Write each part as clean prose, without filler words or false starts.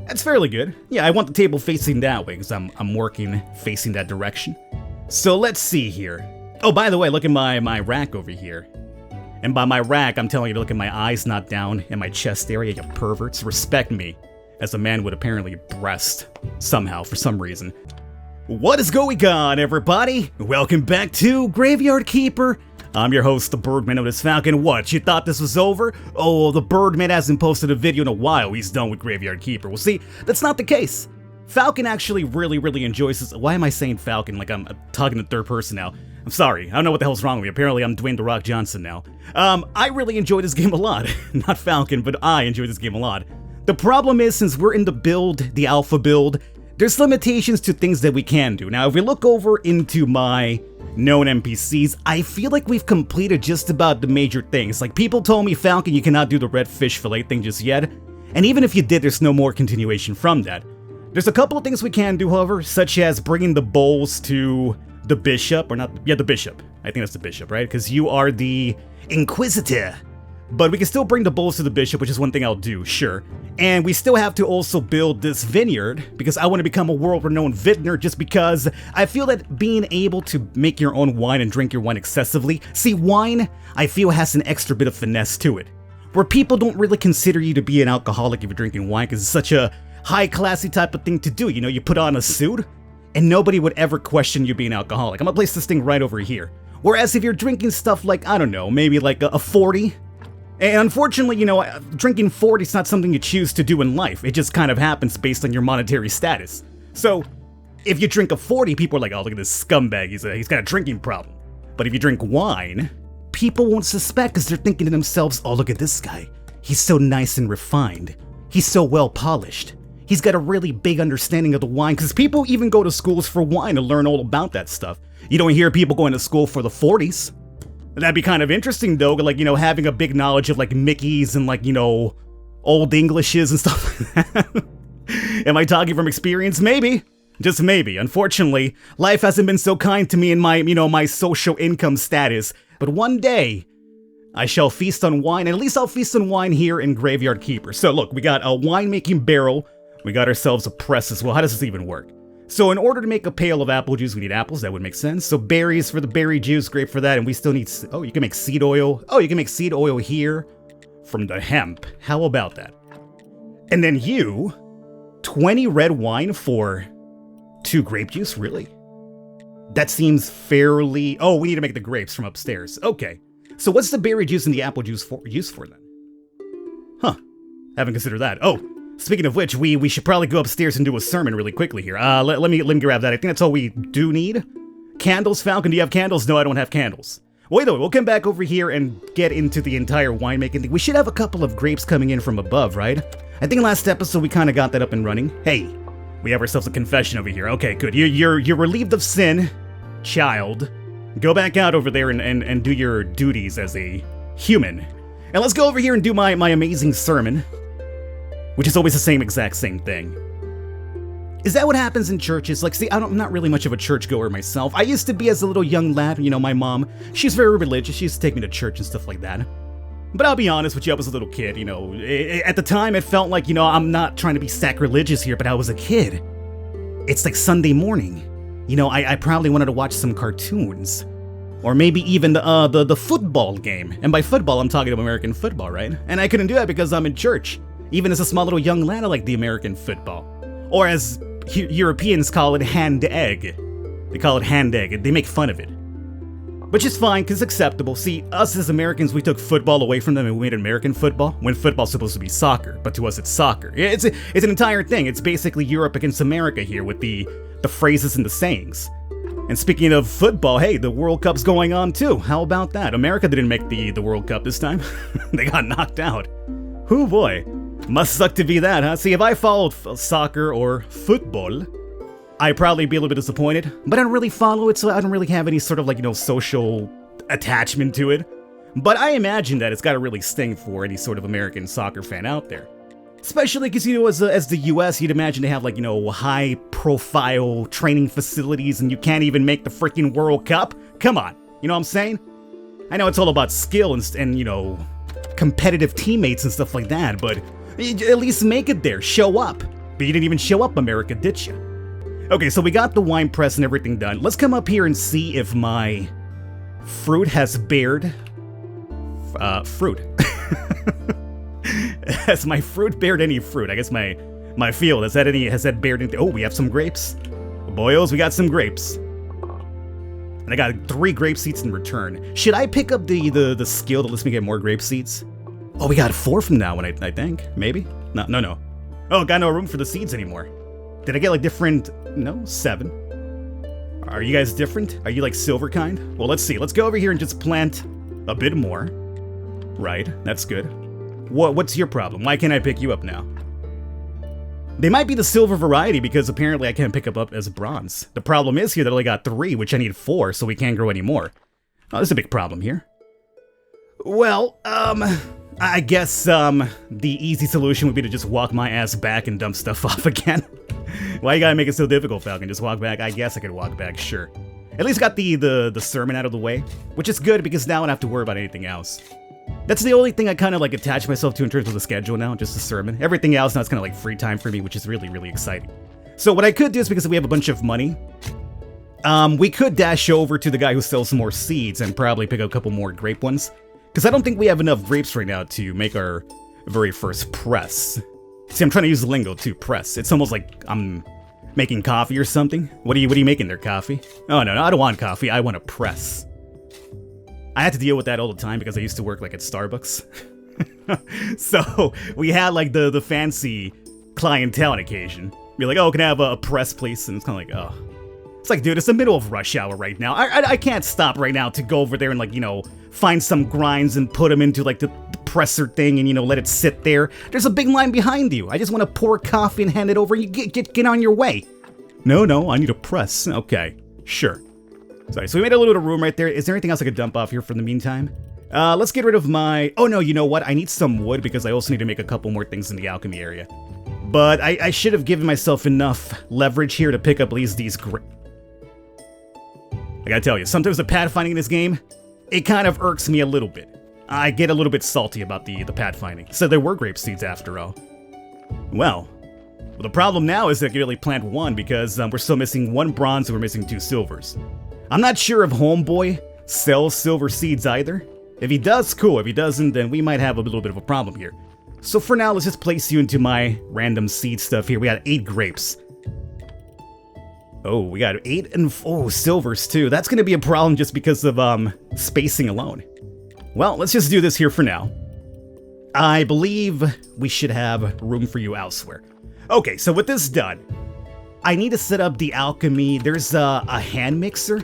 That's fairly good. Yeah, I want the table facing that way because I'm working facing that direction. So let's see here. Oh, by the way, look at my rack over here. And by my rack, I'm telling you to look at my eyes, not down, and my chest area, you perverts. Respect me, as a man with apparently breast, somehow, for some reason. What is going on, everybody? Welcome back to Graveyard Keeper. I'm your host, the Birdman of this Falcon. What, you thought this was over? Oh, the Birdman hasn't posted a video in a while. He's done with Graveyard Keeper. Well, see, that's not the case. Falcon actually really enjoys this. Why am I saying Falcon like I'm talking in third person now? I'm sorry, I don't know what the hell's wrong with me. Apparently I'm Dwayne "The Rock" Johnson now. I really enjoy this game a lot. Not Falcon, but I enjoy this game a lot. The problem is, since we're in the build, the alpha build, there's limitations to things that we can do. Now, if we look over into my known NPCs, I feel like we've completed just about the major things. Like, people told me, Falcon, you cannot do the red fish fillet thing just yet. And even if you did, there's no more continuation from that. There's a couple of things we can do, however, such as bringing the bowls to the bishop, or not, yeah, the bishop. I think that's the bishop, right? Because you are the Inquisitor. But we can still bring the bowls to the bishop, which is one thing I'll do, sure. And we still have to also build this vineyard, because I want to become a world-renowned vintner, just because I feel that being able to make your own wine and drink your wine excessively, see, wine, I feel, has an extra bit of finesse to it, where people don't really consider you to be an alcoholic if you're drinking wine, because it's such a high-classy type of thing to do. You know, you put on a suit, and nobody would ever question you being alcoholic. I'm gonna place this thing right over here. Whereas if you're drinking stuff like, I don't know, maybe like a 40, and unfortunately, you know, drinking 40 is not something you choose to do in life. It just kind of happens based on your monetary status. So, if you drink a 40, people are like, oh, look at this scumbag, he's got a drinking problem. But if you drink wine, people won't suspect because they're thinking to themselves, oh, look at this guy. He's so nice and refined. He's so well polished. He's got a really big understanding of the wine, because people even go to schools for wine to learn all about that stuff. You don't hear people going to school for the 40s. That'd be kind of interesting, though, like, you know, having a big knowledge of, like, Mickeys and, like, you know, Old Englishes and stuff like that. Am I talking from experience? Maybe. Just maybe. Unfortunately, life hasn't been so kind to me in my, you know, my social income status. But one day, I shall feast on wine, and at least I'll feast on wine here in Graveyard Keeper. So, look, we got a winemaking barrel. We got ourselves a press as well. How does this even work? So in order to make a pail of apple juice, we need apples. That would make sense. So berries for the berry juice, grape for that. And we still need, oh, you can make seed oil. Oh, you can make seed oil here from the hemp. How about that? And then 20 red wine for 2 grape juice? Really? That seems fairly, oh, we need to make the grapes from upstairs. Okay. So what's the berry juice and the apple juice used for then? Huh. Haven't considered that. Oh. Speaking of which, we should probably go upstairs and do a sermon really quickly here. Let me grab that. I think that's all we do need. Candles, Falcon, do you have candles? No, I don't have candles. Wait though, we'll come back over here and get into the entire winemaking thing. We should have a couple of grapes coming in from above, right? I think last episode we kind of got that up and running. Hey, we have ourselves a confession over here. Okay, good. You're relieved of sin, child. Go back out over there and do your duties as a human. And let's go over here and do my amazing sermon. Which is always the exact same thing. Is that what happens in churches? Like, see, I'm not really much of a churchgoer myself. I used to be as a little young lad, you know, my mom, she's very religious, she used to take me to church and stuff like that. But I'll be honest with you, I was a little kid, you know, at the time it felt like, you know, I'm not trying to be sacrilegious here, but I was a kid. It's like Sunday morning. You know, I probably wanted to watch some cartoons. Or maybe even the football game. And by football, I'm talking about American football, right? And I couldn't do that because I'm in church. Even as a small little young lad, I like the American football. Or as Europeans call it, hand egg. They call it hand egg, they make fun of it. Which is fine, because it's acceptable. See, us as Americans, we took football away from them and we made American football, when football's supposed to be soccer, but to us it's soccer. It's an entire thing. It's basically Europe against America here with the phrases and the sayings. And speaking of football, hey, the World Cup's going on too. How about that? America didn't make the World Cup this time. They got knocked out. Hoo boy. Must suck to be that, huh? See, if I followed soccer or football, I'd probably be a little bit disappointed. But I don't really follow it, so I don't really have any sort of, like, you know, social attachment to it. But I imagine that it's gotta really sting for any sort of American soccer fan out there. Especially because, you know, as the US, you'd imagine they have, like, you know, high-profile training facilities and you can't even make the freaking World Cup? Come on, you know what I'm saying? I know it's all about skill and you know, competitive teammates and stuff like that, but at least make it there, show up. But you didn't even show up, America, did you? Okay, so we got the wine press and everything done. Let's come up here and see if my fruit has bared... fruit. Has my fruit bared any fruit? I guess my field, has that bared anything? Oh, we have some grapes. Boyos, we got some grapes. And I got 3 grape seeds in return. Should I pick up the skill that lets me get more grape seeds? Oh, we got 4 from that one, I think. Maybe? No. Oh, got no room for the seeds anymore. Did I get like different... No, 7. Are you guys different? Are you like silver kind? Well, let's see. Let's go over here and just plant a bit more. Right, that's good. What's your problem? Why can't I pick you up now? They might be the silver variety because apparently I can't pick up as bronze. The problem is here that I only got 3, which I need 4, so we can't grow any more. Oh, there's a big problem here. Well, I guess, the easy solution would be to just walk my ass back and dump stuff off again. Why you gotta make it so difficult, Falcon? Just walk back? I guess I could walk back, sure. At least got the sermon out of the way, which is good because now I don't have to worry about anything else. That's the only thing I kind of like attach myself to in terms of the schedule now, just the sermon. Everything else now is kind of like free time for me, which is really, really exciting. So what I could do is, because we have a bunch of money, we could dash over to the guy who sells some more seeds and probably pick up a couple more grape ones. Because I don't think we have enough grapes right now to make our very first press. See, I'm trying to use the lingo too, press. It's almost like I'm making coffee or something. What are you making there, coffee? Oh, no, I don't want coffee, I want a press. I had to deal with that all the time because I used to work like at Starbucks. So we had like the fancy clientele on occasion. Be like, oh, can I have a press, please? And it's kind of like, oh. It's like, dude, it's the middle of rush hour right now. I can't stop right now to go over there and like, you know, find some grinds and put them into like the presser thing and, you know, let it sit there. There's a big line behind you. I just want to pour coffee and hand it over and you get on your way. No, I need a press. Okay, sure. Sorry, so we made a little bit of room right there. Is there anything else I could dump off here for the meantime? Let's get rid of my... Oh no, you know what? I need some wood because I also need to make a couple more things in the alchemy area. But I should have given myself enough leverage here to pick up at least these I gotta tell you, sometimes the pathfinding in this game, it kind of irks me a little bit. I get a little bit salty about the pathfinding. So there were grape seeds after all. Well, the problem now is that I can only plant 1 because we're still missing 1 bronze and we're missing 2 silvers. I'm not sure if Homeboy sells silver seeds either. If he does, cool. If he doesn't, then we might have a little bit of a problem here. So for now, let's just place you into my random seed stuff here. We got 8 grapes. Oh, we got 8 and silvers too. That's gonna be a problem just because of spacing alone. Well, let's just do this here for now. I believe we should have room for you elsewhere. Okay, so with this done, I need to set up the alchemy. There's a hand mixer.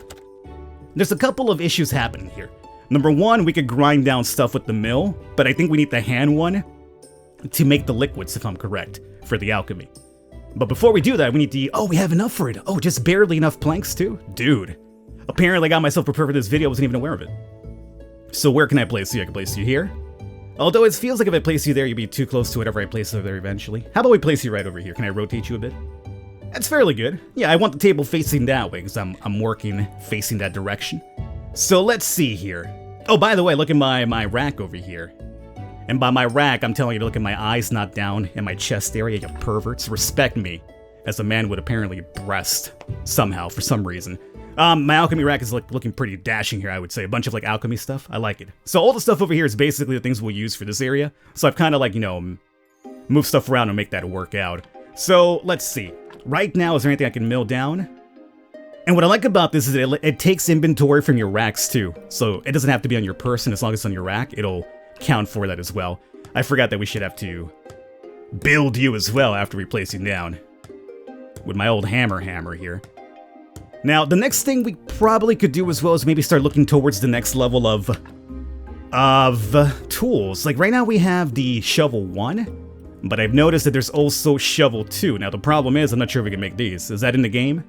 There's a couple of issues happening here. Number 1, we could grind down stuff with the mill, but I think we need the hand one to make the liquids, if I'm correct, for the alchemy. But before we do that, we need to... Oh, we have enough for it. Oh, just barely enough planks too? Dude. Apparently I got myself prepared for this video. I wasn't even aware of it. So where can I place you? I can place you here. Although it feels like if I place you there, you'd be too close to whatever I place over there eventually. How about we place you right over here? Can I rotate you a bit? That's fairly good. Yeah, I want the table facing that way because I'm working facing that direction. So let's see here. Oh, by the way, look at my rack over here. And by my rack, I'm telling you to look at my eyes, not down, and my chest area, you perverts. Respect me, as a man would apparently breast, somehow, for some reason. My alchemy rack is looking pretty dashing here, I would say. A bunch of like alchemy stuff. I like it. So all the stuff over here is basically the things we'll use for this area. So I've kind of like, you know, moved stuff around and make that work out. So let's see. Right now, is there anything I can mill down? And what I like about this is it takes inventory from your racks too. So it doesn't have to be on your person. As long as it's on your rack, it'll count for that as well. I forgot that we should have to build you as well after we place you down. With my old hammer here. Now, the next thing we probably could do as well is maybe start looking towards the next level of tools. Like right now we have the shovel 1, but I've noticed that there's also shovel 2. Now the problem is, I'm not sure if we can make these. Is that in the game?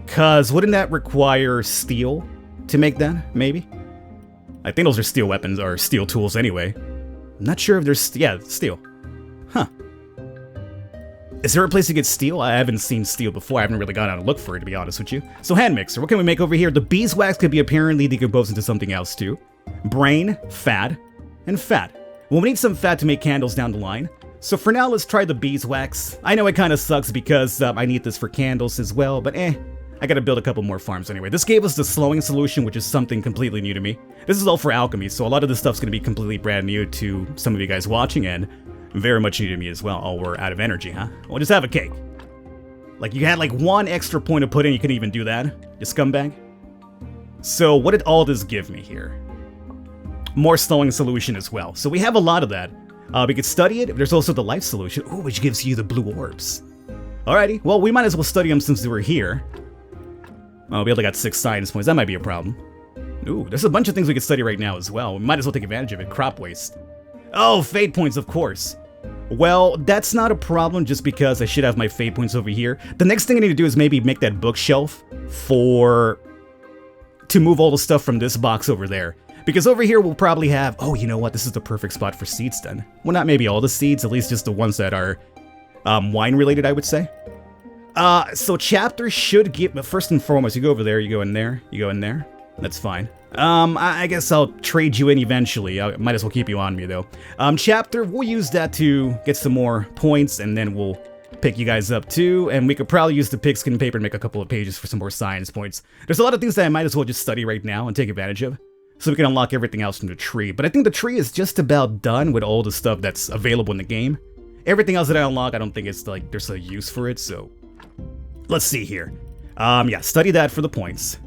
Cause wouldn't that require steel to make that, maybe? I think those are steel weapons, or steel tools anyway. I'm not sure if there's, yeah, steel. Huh. Is there a place to get steel? I haven't seen steel before. I haven't really gone out and looked for it, to be honest with you. So hand mixer, what can we make over here? The beeswax could be apparently decomposed into something else too. Brain, fat, and fat. Well, we need some fat to make candles down the line. So for now, let's try the beeswax. I know it kind of sucks because I need this for candles as well, but I gotta build a couple more farms anyway. This gave us the slowing solution, which is something completely new to me. This is all for alchemy, so a lot of this stuff's gonna be completely brand new to some of you guys watching, and very much new to me as well. Oh, we're out of energy, huh? Well, just have a cake. Like, you had like one extra point to put in, you couldn't even do that? You scumbag? So what did all this give me here? More slowing solution as well. So we have a lot of that. We could study it. There's also the life solution, ooh, which gives you the blue orbs. Alrighty, well, we might as well study them since we're here. Oh, we only got 6 science points. That might be a problem. Ooh, there's a bunch of things we could study right now as well. We might as well take advantage of it. Crop waste. Oh, fate points, of course. Well, that's not a problem just because I should have my fate points over here. The next thing I need to do is maybe make that bookshelf to move all the stuff from this box over there. Because over here we'll probably have, oh, you know what? This is the perfect spot for seeds then. Well, not maybe all the seeds, at least just the ones that are wine related, I would say. So chapter should give, but first and foremost, you go over there, you go in there, you go in there. That's fine. I guess I'll trade you in eventually. I might as well keep you on me though. Chapter, we'll use that to get some more points, and then we'll pick you guys up too, and we could probably use the pigskin paper to make a couple of pages for some more science points. There's a lot of things that I might as well just study right now and take advantage of, so we can unlock everything else from the tree. But I think the tree is just about done with all the stuff that's available in the game. Everything else that I unlock, I don't think it's like there's a use for it, so let's see here. Yeah, study that for the points.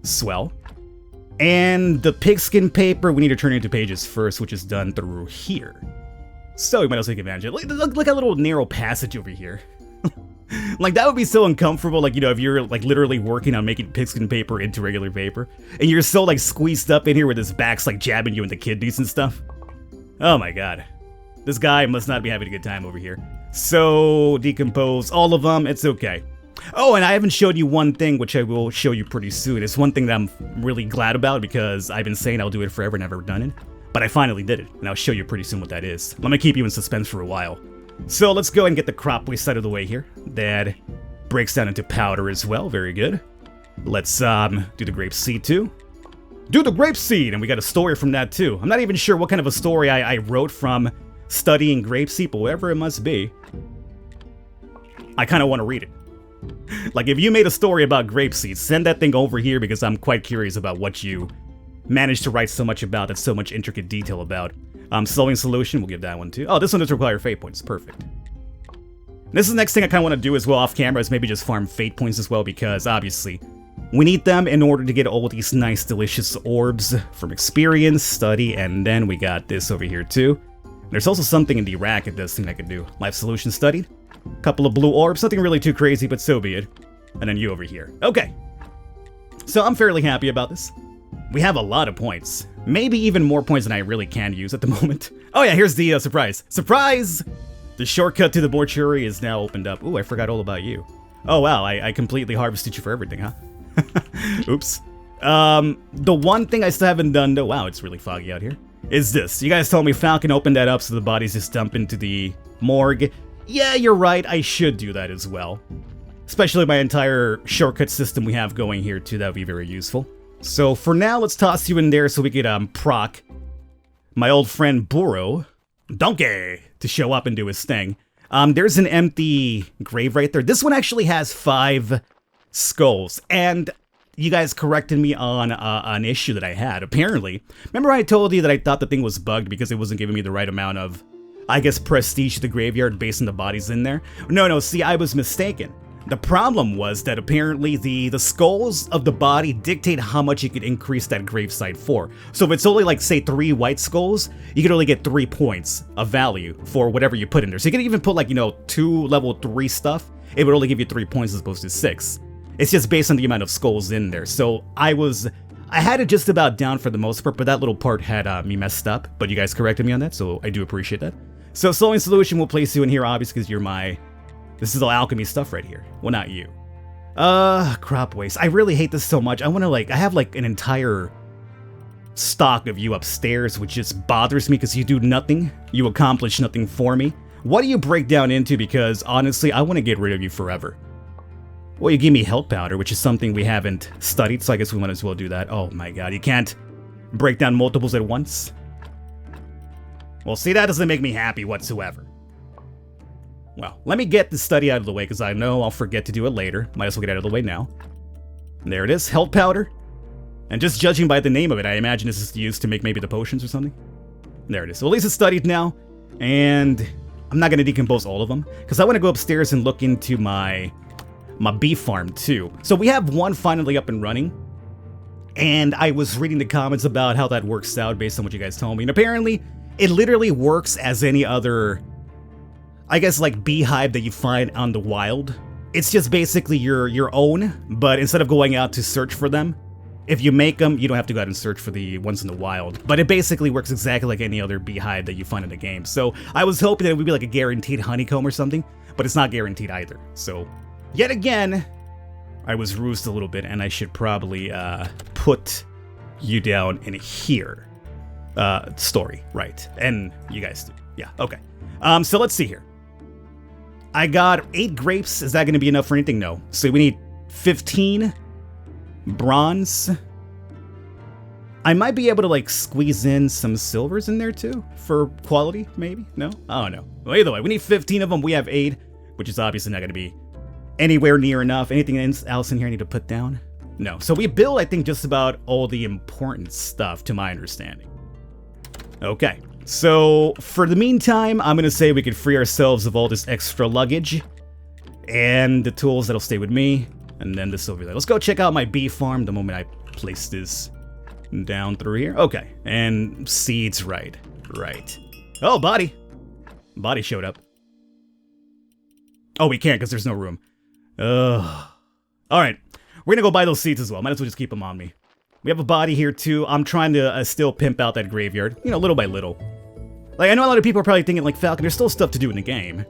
Swell. And the pigskin paper, we need to turn it into pages first, which is done through here. So we might as well take advantage of it. Look at a little narrow passage over here. Like, that would be so uncomfortable, like, you know, if you're, like, literally working on making pigskin paper into regular paper, and you're so, like, squeezed up in here with his back's, like, jabbing you in the kidneys and stuff. Oh my god. This guy must not be having a good time over here. So, decompose all of them, it's okay. Oh, and I haven't showed you one thing, which I will show you pretty soon. It's one thing that I'm really glad about, because I've been saying I'll do it forever and I've never done it. But I finally did it, and I'll show you pretty soon what that is. Let me keep you in suspense for a while. So let's go and get the crop waste out of the way here. That breaks down into powder as well, very good. Let's do the grape seed too. Do the grape seed, and we got a story from that too. I'm not even sure what kind of a story I wrote from studying grape seed, but whatever it must be, I kind of want to read it. Like, if you made a story about grape seeds, send that thing over here, because I'm quite curious about what you managed to write so much about, that's so much intricate detail about. Slowing solution, we'll give that one too. Oh, this one does require fate points, perfect. This is the next thing I kind of want to do as well off camera, is maybe just farm fate points as well, because obviously we need them in order to get all these nice delicious orbs from experience, study, and then we got this over here too. There's also something in the rack it does seem I could do. Life solution studied. Couple of blue orbs, nothing really too crazy, but so be it. And then you over here. Okay. So I'm fairly happy about this. We have a lot of points. Maybe even more points than I really can use at the moment. Oh yeah, here's the surprise. Surprise! The shortcut to the mortuary is now opened up. Ooh, I forgot all about you. Oh wow, I completely harvested you for everything, huh? Oops. The one thing I still haven't done though, wow, it's really foggy out here, is this. You guys told me Falcon opened that up so the bodies just dump into the morgue. Yeah, you're right, I should do that as well. Especially my entire shortcut system we have going here too, that would be very useful. So for now, let's toss you in there so we could proc my old friend Burrow, Donkey, to show up and do his thing. There's an empty grave right there. This one actually has 5 skulls, and you guys corrected me on an issue that I had. Apparently, remember I told you that I thought the thing was bugged because it wasn't giving me the right amount of, I guess, prestige to the graveyard based on the bodies in there? No, see, I was mistaken. The problem was that apparently the skulls of the body dictate how much you could increase that gravesite for. So if it's only like, say, 3 white skulls, you could only get 3 points of value for whatever you put in there. So you could even put, like, you know, 2 level 3 stuff, it would only give you 3 points as opposed to 6. It's just based on the amount of skulls in there. So I had it just about down for the most part, but that little part had me messed up. But you guys corrected me on that, so I do appreciate that. So slowing solution will place you in here, obviously, because you're my... This is all alchemy stuff right here. Well, not you. Crop waste. I really hate this so much. I want to, like, I have, like, an entire stock of you upstairs, which just bothers me because you do nothing. You accomplish nothing for me. What do you break down into? Because, honestly, I want to get rid of you forever. Well, you give me health powder, which is something we haven't studied, so I guess we might as well do that. Oh my god, you can't break down multiples at once? Well, see, that doesn't make me happy whatsoever. Well, let me get the study out of the way, because I know I'll forget to do it later. Might as well get it out of the way now. And there it is, health powder. And just judging by the name of it, I imagine this is used to make maybe the potions or something. There it is. So at least it's studied now. And I'm not going to decompose all of them, because I want to go upstairs and look into my bee farm too. So we have one finally up and running. And I was reading the comments about how that works out based on what you guys told me. And apparently, it literally works as any other, I guess, like beehive that you find on the wild. It's just basically your own, but instead of going out to search for them, if you make them, you don't have to go out and search for the ones in the wild. But it basically works exactly like any other beehive that you find in the game. So I was hoping that it would be like a guaranteed honeycomb or something, but it's not guaranteed either. So yet again, I was rused a little bit, and I should probably put you down in here. Story, right. And you guys do. Yeah, okay. So let's see here. I got 8 grapes. Is that going to be enough for anything? No. So we need 15 bronze. I might be able to like squeeze in some silvers in there too for quality, maybe? No? I don't know. Well, either way, we need 15 of them. We have 8, which is obviously not going to be anywhere near enough. Anything else in here I need to put down? No. So we build, I think, just about all the important stuff, to my understanding. Okay. So for the meantime, I'm going to say we could free ourselves of all this extra luggage and the tools that'll stay with me. And then this over there. Let's go check out my bee farm the moment I place this down through here. Okay. And seeds, right. Right. Oh, body. Body showed up. Oh, we can't because there's no room. Ugh. Alright. We're going to go buy those seeds as well. Might as well just keep them on me. We have a body here too. I'm trying to still pimp out that graveyard. You know, little by little. Like, I know a lot of people are probably thinking, like, Falcon, there's still stuff to do in the game.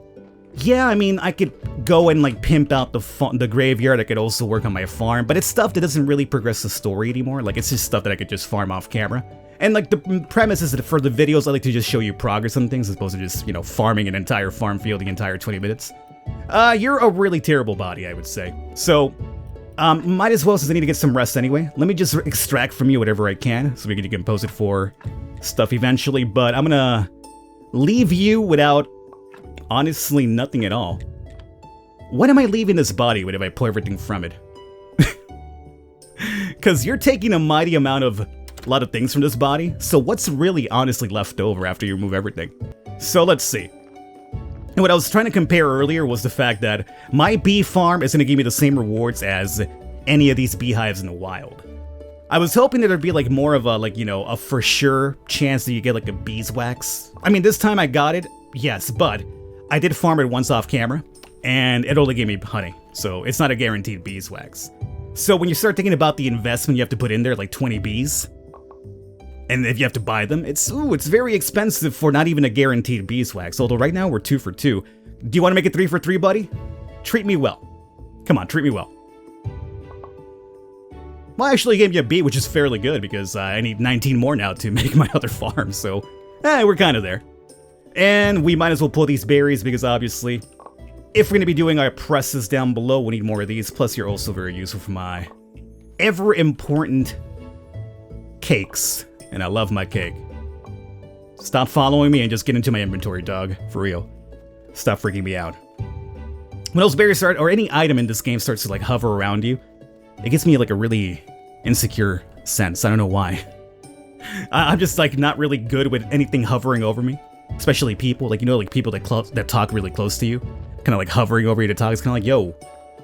Yeah, I mean, I could go and, like, pimp out the graveyard. I could also work on my farm. But it's stuff that doesn't really progress the story anymore. Like, it's just stuff that I could just farm off camera. And, like, the premise is that for the videos, I like to just show you progress on things as opposed to just, you know, farming an entire farm field the entire 20 minutes. You're a really terrible body, I would say. So, might as well, since I need to get some rest anyway. Let me just extract from you whatever I can so we can decompose it for stuff eventually. But I'm gonna leave you without, honestly, nothing at all. What am I leaving this body with if I pull everything from it? Because you're taking a mighty amount of a lot of things from this body. So what's really honestly left over after you remove everything? So let's see. And what I was trying to compare earlier was the fact that my bee farm is going to give me the same rewards as any of these beehives in the wild. I was hoping that there'd be like more of a, like, you know, a for sure chance that you get like a beeswax. I mean, this time I got it, yes, but I did farm it once off camera, and it only gave me honey, so it's not a guaranteed beeswax. So when you start thinking about the investment you have to put in there, like 20 bees, and if you have to buy them, it's very expensive for not even a guaranteed beeswax. Although right now we're 2 for 2. Do you want to make it 3 for 3, buddy? Treat me well. Come on, treat me well. Well, I actually gave you a bee, which is fairly good because I need 19 more now to make my other farm. So, we're kind of there. And we might as well pull these berries because obviously, if we're going to be doing our presses down below, we'll need more of these. Plus, you're also very useful for my ever important cakes. And I love my cake. Stop following me and just get into my inventory, dog. For real. Stop freaking me out. When those berries start, or any item in this game starts to like hover around you, it gives me like a really insecure sense. I don't know why. I'm just like not really good with anything hovering over me. Especially people, like, you know, like people that talk really close to you. Kind of like hovering over you to talk. It's kind of like, yo,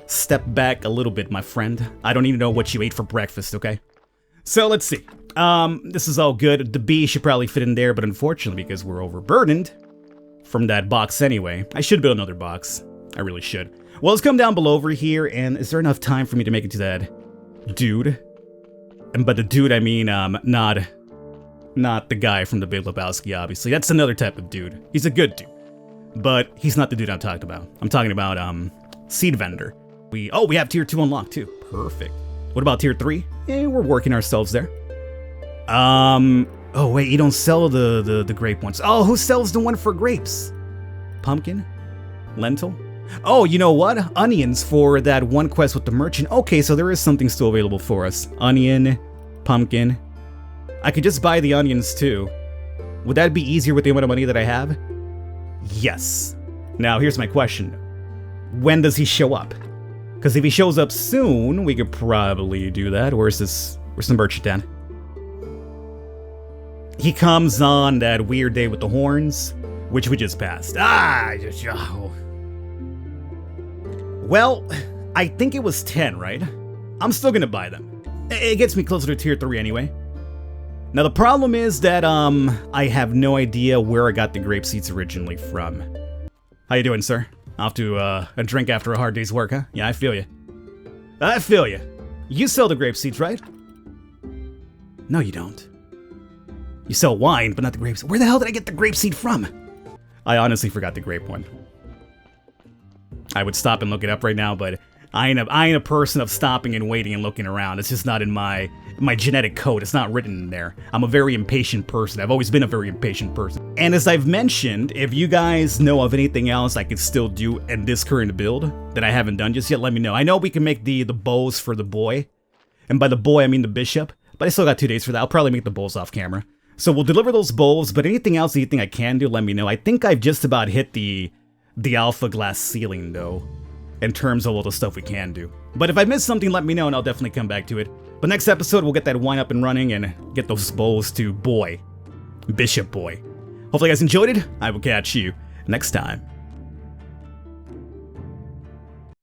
step back a little bit, my friend. I don't need to know what you ate for breakfast, okay? So let's see. This is all good. The bee should probably fit in there, but unfortunately, because we're overburdened from that box anyway, I should build another box. I really should. Well, let's come down below over here, and is there enough time for me to make it to that dude? And by the dude, I mean, not the guy from the Big Lebowski, obviously. That's another type of dude. He's a good dude. But he's not the dude I'm talking about. I'm talking about, Seed Vendor. We have tier 2 unlocked, too. Perfect. What about tier 3? Yeah, we're working ourselves there. Oh wait, you don't sell the grape ones. Oh, who sells the one for grapes? Pumpkin? Lentil? Oh, you know what? Onions for that one quest with the merchant. Okay, so there is something still available for us. Onion, pumpkin. I could just buy the onions too. Would that be easier with the amount of money that I have? Yes. Now, here's my question. When does he show up? Because if he shows up soon, we could probably do that. Where's the merchant at? He comes on that weird day with the horns, which we just passed. Oh. Well, I think it was 10, right? I'm still gonna buy them. It gets me closer to tier 3 anyway. Now the problem is that I have no idea where I got the grape seeds originally from. How you doing, sir? Off to a drink after a hard day's work, huh? Yeah, I feel you. I feel you. You sell the grape seeds, right? No, you don't. You sell wine, but not the grapes. Where the hell did I get the grape seed from? I honestly forgot the grape one. I would stop and look it up right now, but I ain't a person of stopping and waiting and looking around. It's just not in my genetic code. It's not written in there. I'm a very impatient person. I've always been a very impatient person. And as I've mentioned, if you guys know of anything else I could still do in this current build that I haven't done just yet, let me know. I know we can make the bows for the boy. And by the boy, I mean the bishop. But I still got 2 days for that. I'll probably make the bowls off camera. So we'll deliver those bowls, but anything else that you think I can do, let me know. I think I've just about hit the alpha glass ceiling, though, in terms of all the stuff we can do. But if I missed something, let me know, and I'll definitely come back to it. But next episode, we'll get that wine up and running and get those bowls to boy. Bishop boy. Hopefully you guys enjoyed it. I will catch you next time.